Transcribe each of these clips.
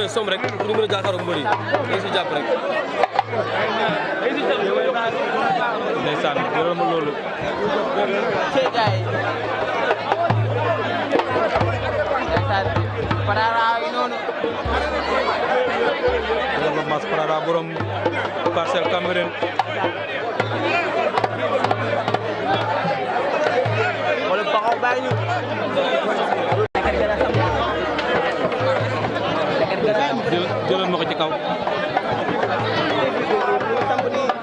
som rek pour ñu mën a jàkkaarloo mbër yi dañ si jàpp rek. ndeysaan yoroon ma loolu. borom Mass Parara borom Parcelles Cambérène. wala Bakau bàyyi ñu. jëloon ma ko ci kaw.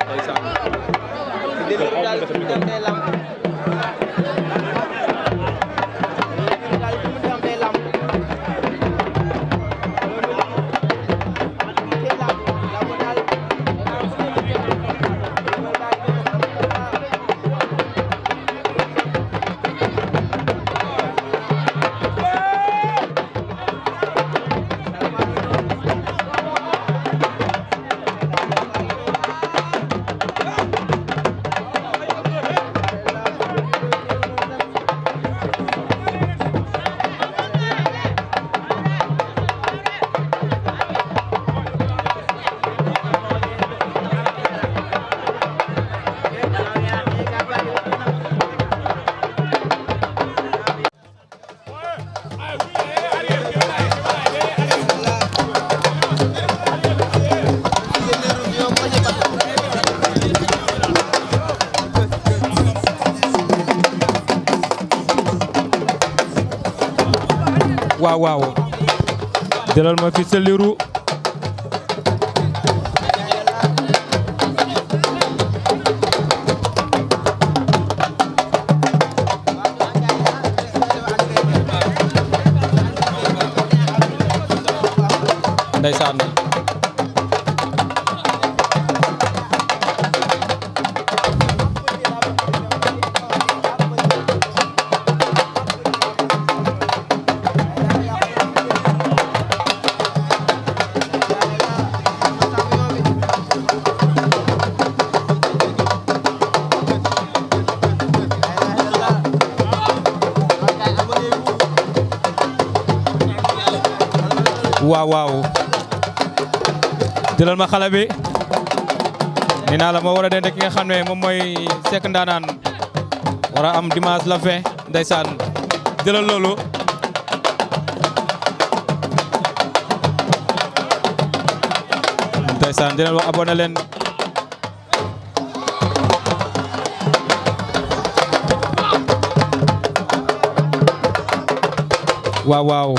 ndeysaan. waaw waaw jëlal ma Fils de Lirou ndeysaan waaw waaw jëlal ma xale bi nee naa la moo war a dende ki nga xam ne moom mooy Seck Ndanane war a am dimanche la 20 ndeysaan jëlal loolu ndeysaan jëlal wax abonné leen waaw waaw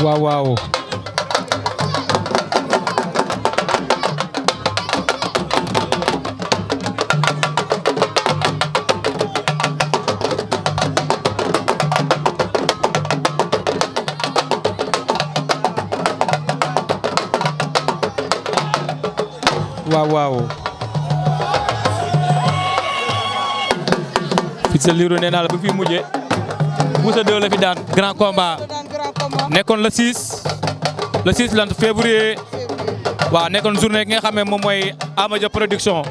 waaw waaw waaw waaw Fils de Lirou nee naa la bu fi mujjee Boussa 2 la fi daan grand combat nekkoon le 6 lan février waaw nekkoon journée ki nga xam ne moom mooy Amadia production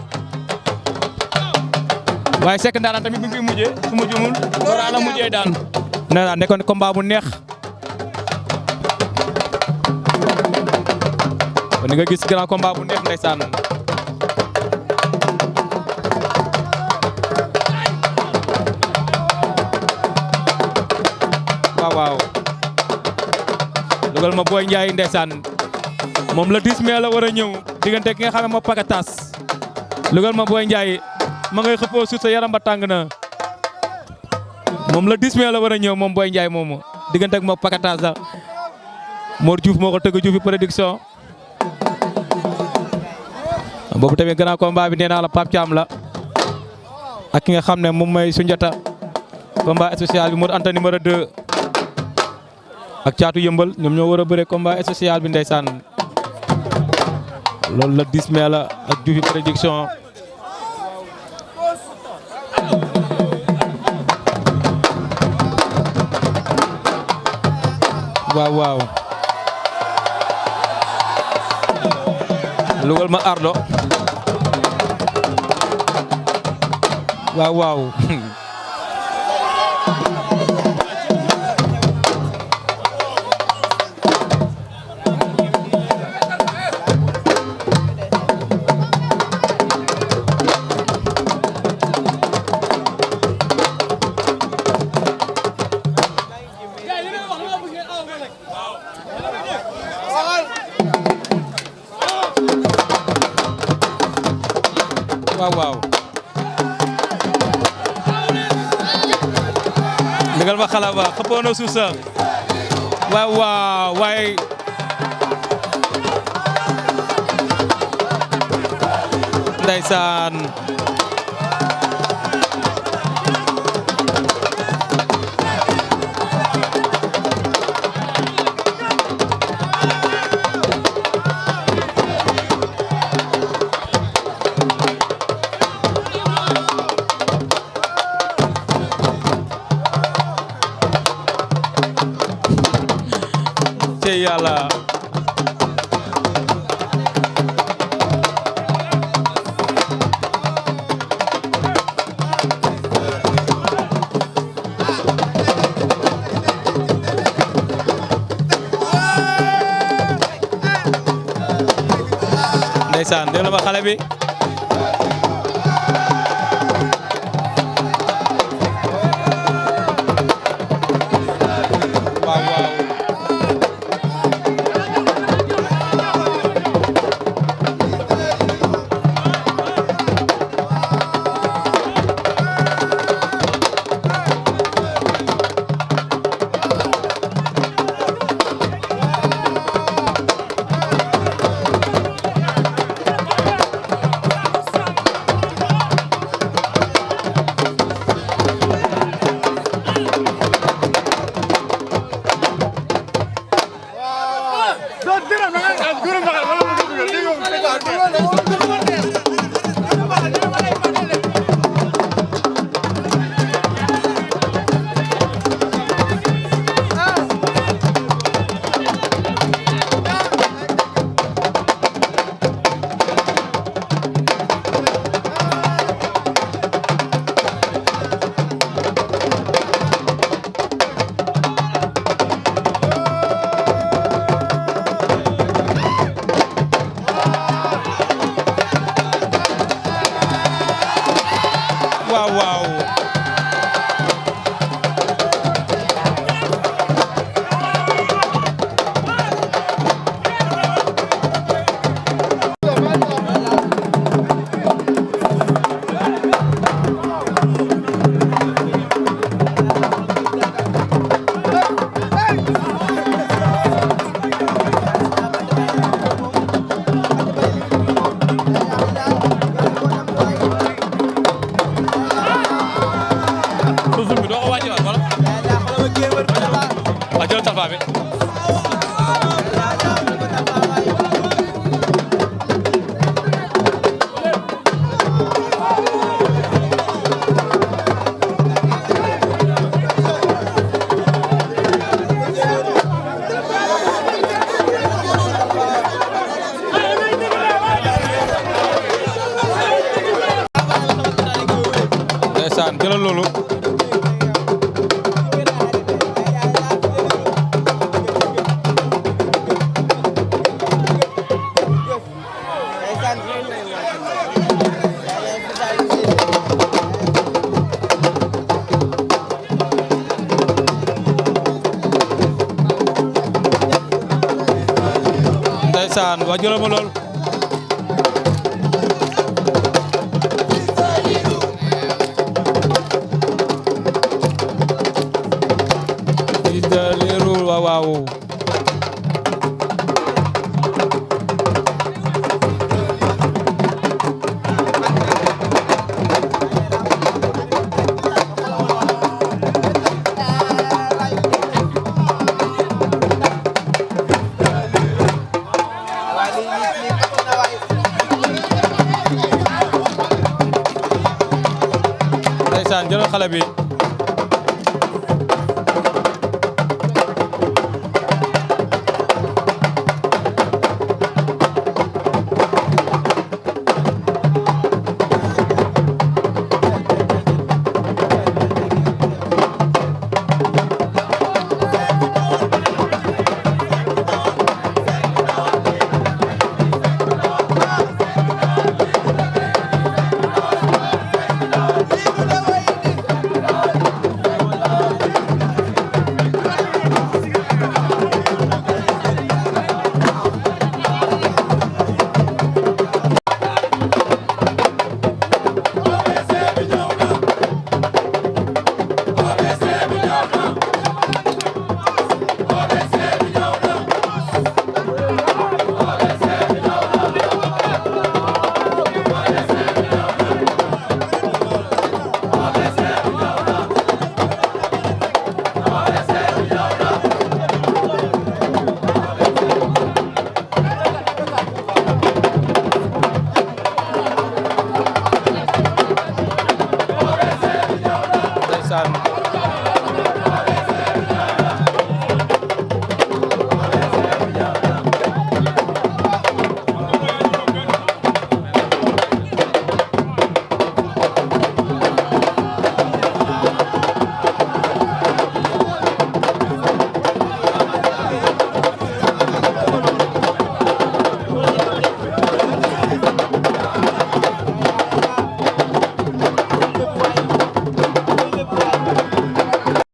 waaye Seck Ndanane tamit bu fi mujjee su ma jumul Dora la mujjee daan nee naa nekkoon combat bu neex kon nga gis grand combat bu neex ndeysaan waaw waaw dugal ma Boy Ndiaye ndeysaan moom la 10 mai la war a ñëw diggante ki nga xam ne moo Pakatas dugal ma Boy Ndiaye ma ngay xëppoo suuf sa yaram ba tàng na moom la 10 mai la war a ñëw moom Boy Ndiaye moomu diggante ak moo Pakatas la Mor Diouf moo ko tëgg Diouf production boobu tamit grand combat bi nee naa la Pape Thiam la ak ki nga xam ne moom mooy Sunjata combat spécial bi Modou Anta numéro 2 ak caatu yëmbal ñoom ñoo war a bëre combat spécial bi ndeysaan loolu la 10 mai la ak Diouf production waaw waaw lugal ma ardo waaw waaw waaw waaw ndigal ma xala ba xëppoo na suuf sa waaw waaw waaye ndeysaan te yàlla ndeysaan déglu ma xale bi waaw waaw waaw toujours bi doo ko wàcce waat wala a jël talfa bi ndeysaan jëlal loolu ndeysaan waa jëlal ma loolu waaw ndeysaan jëlal xale bi ndeysaan